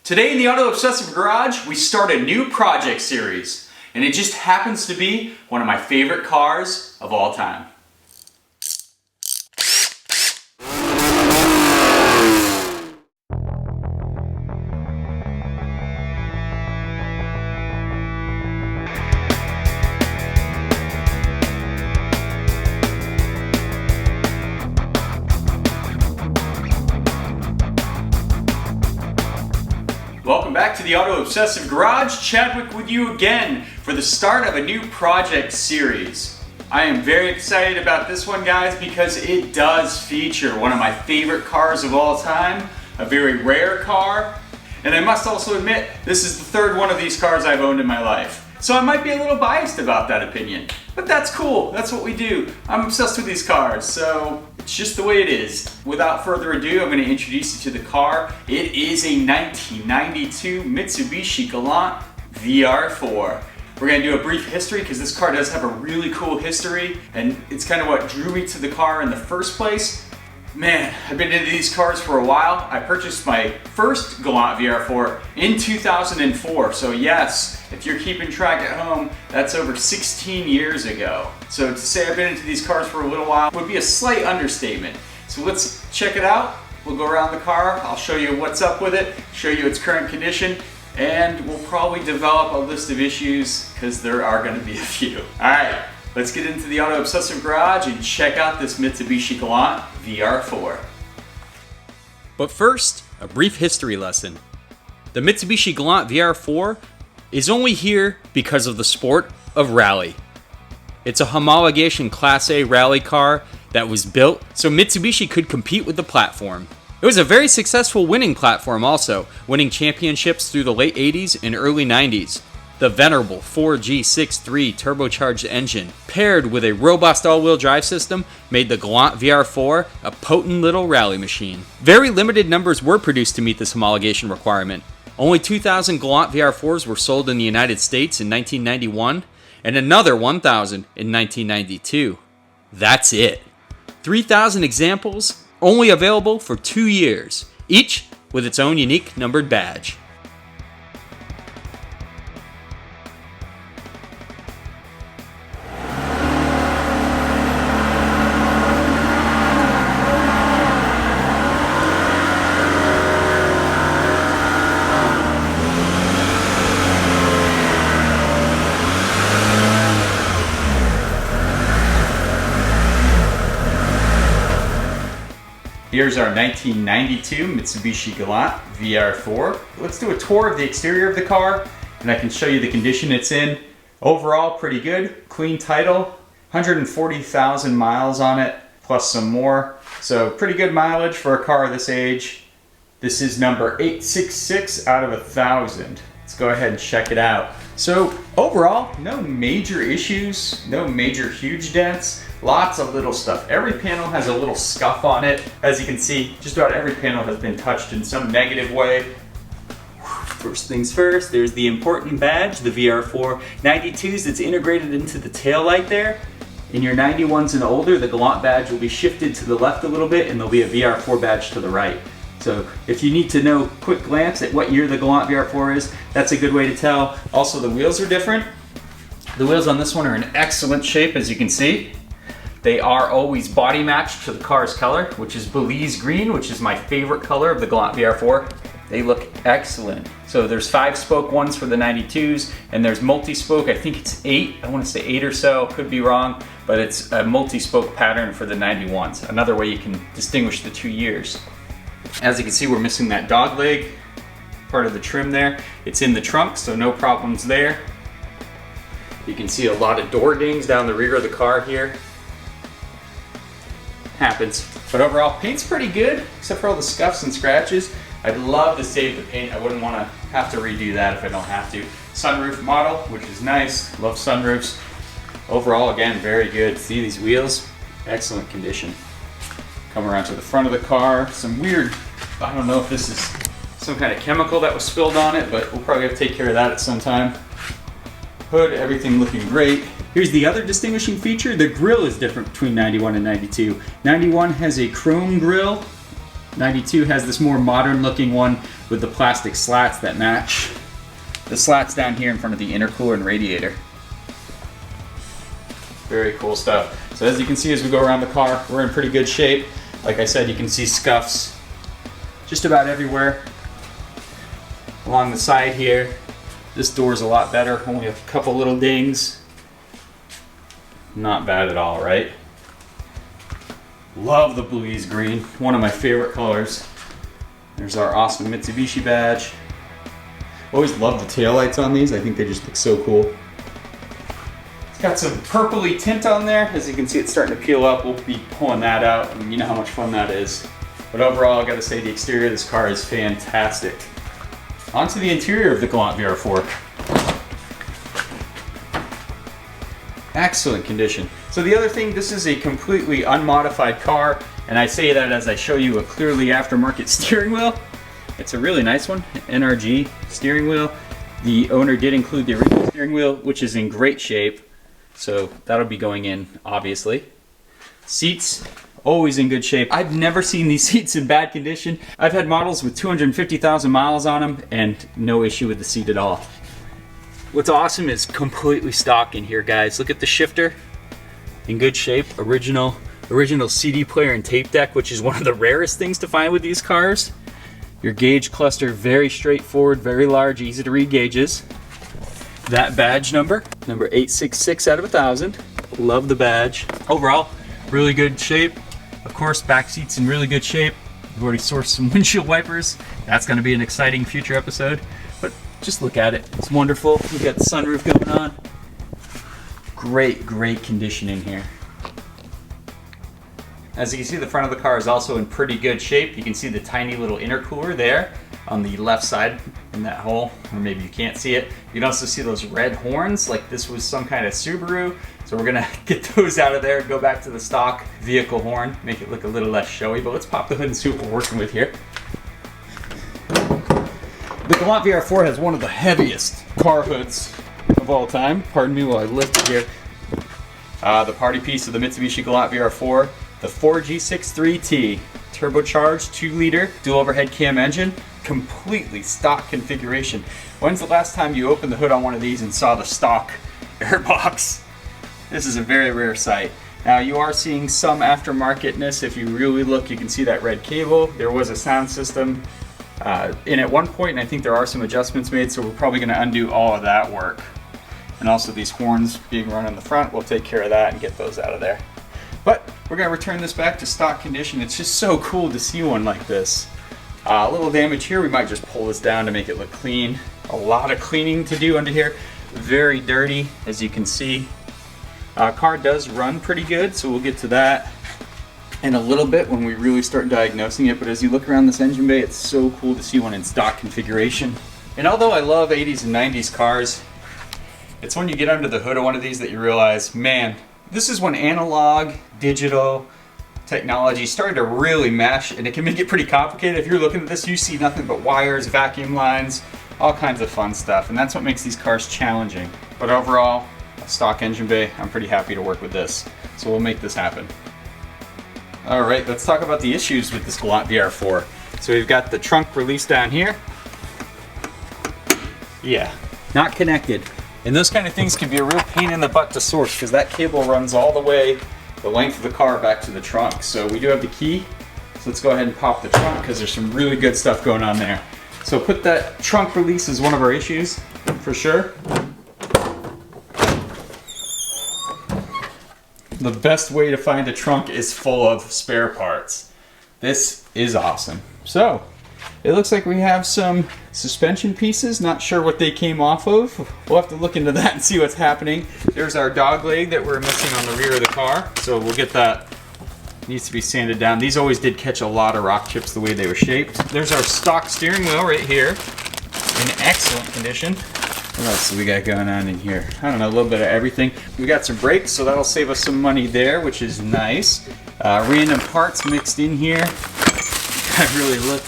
Today in the Auto Obsessive Garage, we start a new project series, and it just happens to be one of my favorite cars of all time. Welcome back to the Auto Obsessive Garage. Chadwick with you again for the start of a new project series. I am very excited about this one, guys, because it does feature one of my favorite cars of all time, a very rare car, and I must also admit, this is the third one of these cars I've owned in my life. So I might be a little biased about that opinion, but that's cool. That's what we do. I'm obsessed with these cars, so it's just the way it is. Without further ado, I'm going to introduce you to the car. It is a 1992 Mitsubishi Galant VR-4. We're going to do a brief history because this car does have a really cool history, and it's kind of what drew me to the car in the first place. Man, I've been into these cars for a while. I purchased my first Galant VR-4 in 2004, so yes, if you're keeping track at home, that's over 16 years ago. So to say I've been into these cars for a little while would be a slight understatement. So let's check it out. We'll go around the car, I'll show you what's up with it, show you its current condition, and we'll probably develop a list of issues because there are going to be a few. Alright, let's get into the Auto Obsessive Garage and check out this Mitsubishi Galant VR-4. But first, a brief history lesson. The Mitsubishi Galant VR-4 is only here because of the sport of rally. It's a homologation Class A rally car that was built so Mitsubishi could compete with the platform. It was a very successful winning platform also, winning championships through the late 80s and early 90s. The venerable 4G63 turbocharged engine, paired with a robust all-wheel drive system, made the Galant VR-4 a potent little rally machine. Very limited numbers were produced to meet this homologation requirement. Only 2,000 Galant VR-4s were sold in the United States in 1991, and another 1,000 in 1992. That's it. 3,000 examples, only available for 2 years, each with its own unique numbered badge. Here's our 1992 Mitsubishi Galant VR-4. Let's do a tour of the exterior of the car, and I can show you the condition it's in. Overall, pretty good. Clean title, 140,000 miles on it, plus some more. So pretty good mileage for a car of this age. This is number 866 out of 1,000. Let's go ahead and check it out. So overall, no major issues, no major huge dents. Lots of little stuff. Every panel has a little scuff on it. As you can see, just about every panel has been touched in some negative way. First things first, there's the important badge, the VR-4 92s. It's integrated into the tail light there. In your 91s and older, the Galant badge will be shifted to the left a little bit, and there'll be a VR-4 badge to the right. So if you need to know quick glance at what year the Galant VR-4 is, that's a good way to tell. Also, the wheels are different. The wheels on this one are in excellent shape, as you can see. They are always body matched to the car's color, which is Belize green, which is my favorite color of the Galant VR-4. They look excellent. So there's 5-spoke ones for the 92s, and there's multi-spoke, I think it's 8, I want to say 8 or so, could be wrong, but it's a multi-spoke pattern for the 91s. Another way you can distinguish the 2 years. As you can see, we're missing that dog leg, part of the trim there. It's in the trunk, so no problems there. You can see a lot of door dings down the rear of the car here. Happens. But overall, paint's pretty good, except for all the scuffs and scratches. I'd love to save the paint. I wouldn't want to have to redo that if I don't have to. Sunroof model, which is nice. Love sunroofs. Overall, again, very good. See these wheels? Excellent condition. Come around to the front of the car. Some weird, I don't know if this is some kind of chemical that was spilled on it, but we'll probably have to take care of that at some time. Hood, everything looking great. Here's the other distinguishing feature. The grille is different between 91 and 92. 91 has a chrome grille. 92 has this more modern looking one with the plastic slats that match the slats down here in front of the intercooler and radiator. Very cool stuff. So as you can see as we go around the car, we're in pretty good shape. Like I said, you can see scuffs just about everywhere. Along the side here, this door's a lot better, only a couple little dings. Not bad at all, right? Love the Blues green, one of my favorite colors. There's our awesome Mitsubishi badge. Always love the taillights on these, I think they just look so cool. It's got some purpley tint on there. As you can see, it's starting to peel up. We'll be pulling that out, and you know how much fun that is. But overall, I gotta say the exterior of this car is fantastic. Onto the interior of the Galant VR-4. Excellent condition. So the other thing, this is a completely unmodified car, and I say that as I show you a clearly aftermarket steering wheel. It's a really nice one, NRG steering wheel. The owner did include the original steering wheel, which is in great shape. So that'll be going in, obviously. Seats, always in good shape. I've never seen these seats in bad condition. I've had models with 250,000 miles on them and no issue with the seat at all. What's awesome is completely stock in here, guys. Look at the shifter, in good shape. Original CD player and tape deck, which is one of the rarest things to find with these cars. Your gauge cluster, very straightforward, very large, easy to read gauges. That badge number 866 out of 1,000. Love the badge. Overall, really good shape. Of course, back seat's in really good shape. We've already sourced some windshield wipers. That's gonna be an exciting future episode. But just look at it, it's wonderful. We've got the sunroof going on. Great condition in here. As you can see, the front of the car is also in pretty good shape. You can see the tiny little intercooler there on the left side in that hole, or maybe you can't see it. You can also see those red horns, like this was some kind of Subaru. So we're gonna get those out of there and go back to the stock vehicle horn, make it look a little less showy, but let's pop the hood and see what we're working with here. The Galant VR-4 has one of the heaviest car hoods of all time. Pardon me while I lift it here. The party piece of the Mitsubishi Galant VR-4, the 4G63T, turbocharged 2-liter dual overhead cam engine, completely stock configuration. When's the last time you opened the hood on one of these and saw the stock airbox? This is a very rare sight. Now you are seeing some aftermarketness. If you really look, you can see that red cable. There was a sound system in at one point, and I think there are some adjustments made, so we're probably going to undo all of that work. And also these horns being run in the front, we'll take care of that and get those out of there. But we're going to return this back to stock condition. It's just so cool to see one like this. A little damage here, we might just pull this down to make it look clean. A lot of cleaning to do under here. Very dirty, as you can see. Car does run pretty good, so we'll get to that in a little bit when we really start diagnosing it. But as you look around this engine bay, it's so cool to see one in stock configuration. And although I love 80s and 90s cars, it's when you get under the hood of one of these that you realize, man, this is when analog, digital technology started to really mesh, and it can make it pretty complicated. If you're looking at this, you see nothing but wires, vacuum lines, all kinds of fun stuff, and that's what makes these cars challenging. But overall, a stock engine bay, I'm pretty happy to work with this. So we'll make this happen. All right, let's talk about the issues with this Galant VR-4. So we've got the trunk release down here. Yeah, not connected. And those kind of things can be a real pain in the butt to source because that cable runs all the way the length of the car back to the trunk. So we do have the key. So let's go ahead and pop the trunk because there's some really good stuff going on there. So put that trunk release as one of our issues for sure. The best way to find a trunk is full of spare parts. This is awesome. So it looks like we have some suspension pieces, not sure what they came off of. We'll have to look into that and see what's happening. There's our dog leg that we're missing on the rear of the car, so we'll get that. Needs to be sanded down. These always did catch a lot of rock chips the way they were shaped. There's our stock steering wheel right here, in excellent condition. What else do we got going on in here? I don't know, a little bit of everything. We got some brakes, so that'll save us some money there, which is nice. Random parts mixed in here. I really look.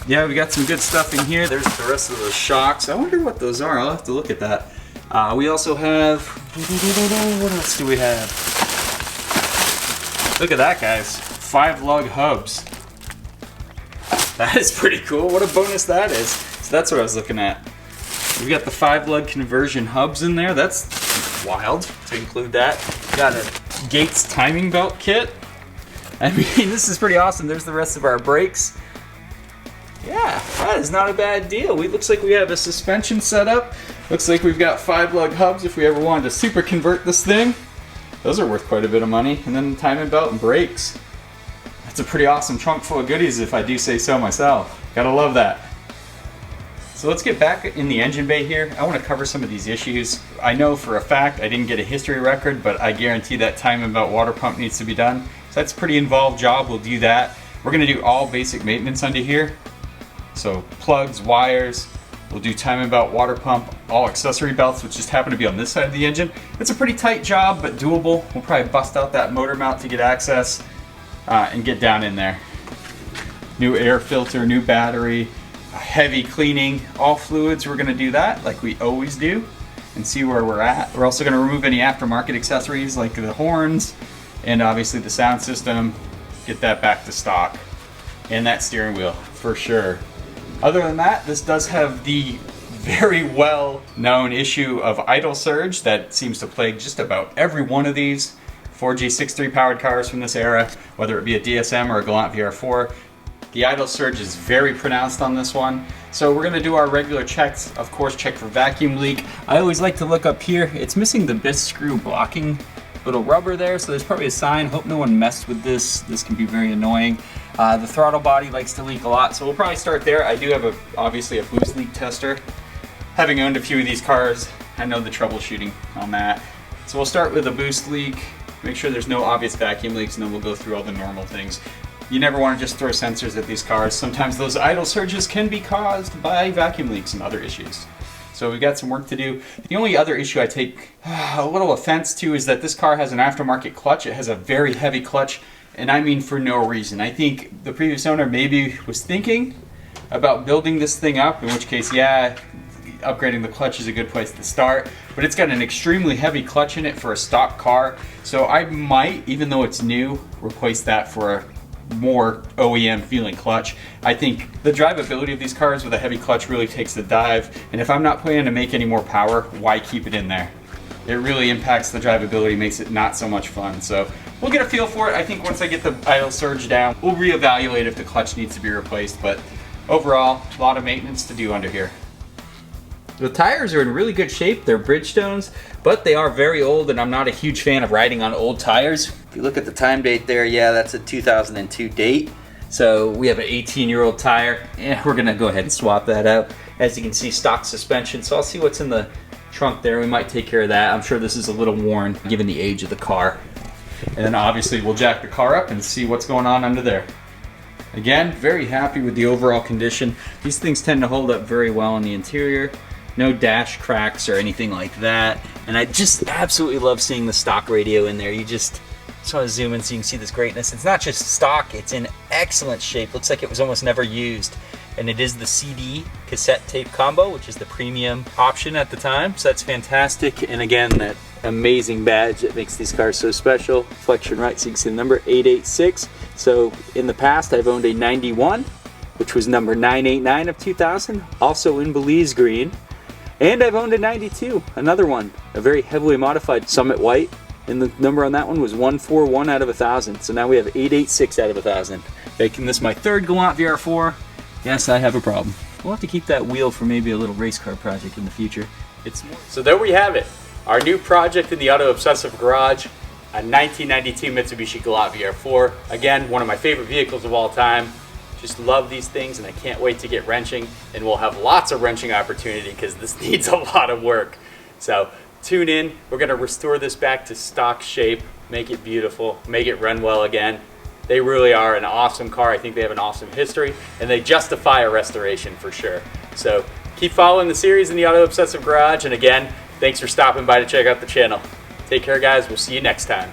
Yeah, we got some good stuff in here. There's the rest of the shocks. I wonder what those are. I'll have to look at that. We also have, what else do we have? Look at that, guys. 5 lug hubs. That is pretty cool. What a bonus that is. So that's what I was looking at. We got the 5-lug conversion hubs in there. That's wild to include that. Got a Gates timing belt kit. I mean, this is pretty awesome. There's the rest of our brakes. Yeah, that is not a bad deal. Looks like we have a suspension set up. Looks like we've got 5-lug hubs if we ever wanted to super convert this thing. Those are worth quite a bit of money. And then timing belt and brakes. That's a pretty awesome trunk full of goodies if I do say so myself. Gotta love that. So let's get back in the engine bay here. I want to cover some of these issues. I know for a fact I didn't get a history record, but I guarantee that timing belt water pump needs to be done. So that's a pretty involved job. We'll do that. We're going to do all basic maintenance under here. So plugs, wires, we'll do timing belt, water pump, all accessory belts, which just happen to be on this side of the engine. It's a pretty tight job, but doable. We'll probably bust out that motor mount to get access and get down in there. New air filter, new battery, heavy cleaning, all fluids. We're going to do that like we always do and see where we're at. We're also going to remove any aftermarket accessories like the horns and obviously the sound system, get that back to stock, and that steering wheel for sure. Other than that, this does have the very well known issue of idle surge that seems to plague just about every one of these 4G63 powered cars from this era, whether it be a DSM or a Galant VR-4. The idle surge is very pronounced on this one. So we're gonna do our regular checks. Of course, check for vacuum leak. I always like to look up here. It's missing the BIS screw blocking little rubber there, so there's probably a sign. Hope no one messed with this. This can be very annoying. The throttle body likes to leak a lot, so we'll probably start there. I do have obviously a boost leak tester. Having owned a few of these cars, I know the troubleshooting on that. So we'll start with a boost leak, make sure there's no obvious vacuum leaks, and then we'll go through all the normal things. You never want to just throw sensors at these cars. Sometimes those idle surges can be caused by vacuum leaks and other issues. So we've got some work to do. The only other issue I take a little offense to is that this car has an aftermarket clutch. It has a very heavy clutch, and I mean for no reason. I think the previous owner maybe was thinking about building this thing up, in which case, yeah, upgrading the clutch is a good place to start, but it's got an extremely heavy clutch in it for a stock car. So I might, even though it's new, replace that for a more OEM feeling clutch. I think the drivability of these cars with a heavy clutch really takes the dive, and if I'm not planning to make any more power, why keep it in there? It really impacts the drivability, makes it not so much fun. So we'll get a feel for it. I think once I get the idle surge down, we'll reevaluate if the clutch needs to be replaced, but overall, a lot of maintenance to do under here. The tires are in really good shape. They're Bridgestones, but they are very old, and I'm not a huge fan of riding on old tires. If you look at the time date there, yeah, that's a 2002 date. So we have an 18-year-old tire, and we're gonna go ahead and swap that out. As you can see, stock suspension. So I'll see what's in the trunk there. We might take care of that. I'm sure this is a little worn given the age of the car. And then obviously we'll jack the car up and see what's going on under there. Again, very happy with the overall condition. These things tend to hold up very well in the interior. No dash cracks or anything like that. And I just absolutely love seeing the stock radio in there. You just want to zoom in so you can see this greatness. It's not just stock, it's in excellent shape. Looks like it was almost never used. And it is the CD cassette tape combo, which is the premium option at the time. So that's fantastic. And again, that amazing badge that makes these cars so special. Flexion right, so you can see the number 886. So in the past, I've owned a 91, which was number 989 of 2000, also in Belize green. And I've owned a 92, another one, a very heavily modified Summit White, and the number on that one was 141 out of 1,000. So now we have 886 out of 1,000. Making this my third Galant VR-4. Yes, I have a problem. We'll have to keep that wheel for maybe a little race car project in the future. So there we have it, our new project in the Auto Obsessive Garage, a 1992 Mitsubishi Galant VR-4. Again, one of my favorite vehicles of all time. Just love these things, and I can't wait to get wrenching, and we'll have lots of wrenching opportunity because this needs a lot of work. So tune in. We're going to restore this back to stock shape, make it beautiful, make it run well again. They really are an awesome car. I think they have an awesome history, and they justify a restoration for sure. So keep following the series in the Auto Obsessive Garage, and again, thanks for stopping by to check out the channel. Take care, guys. We'll see you next time.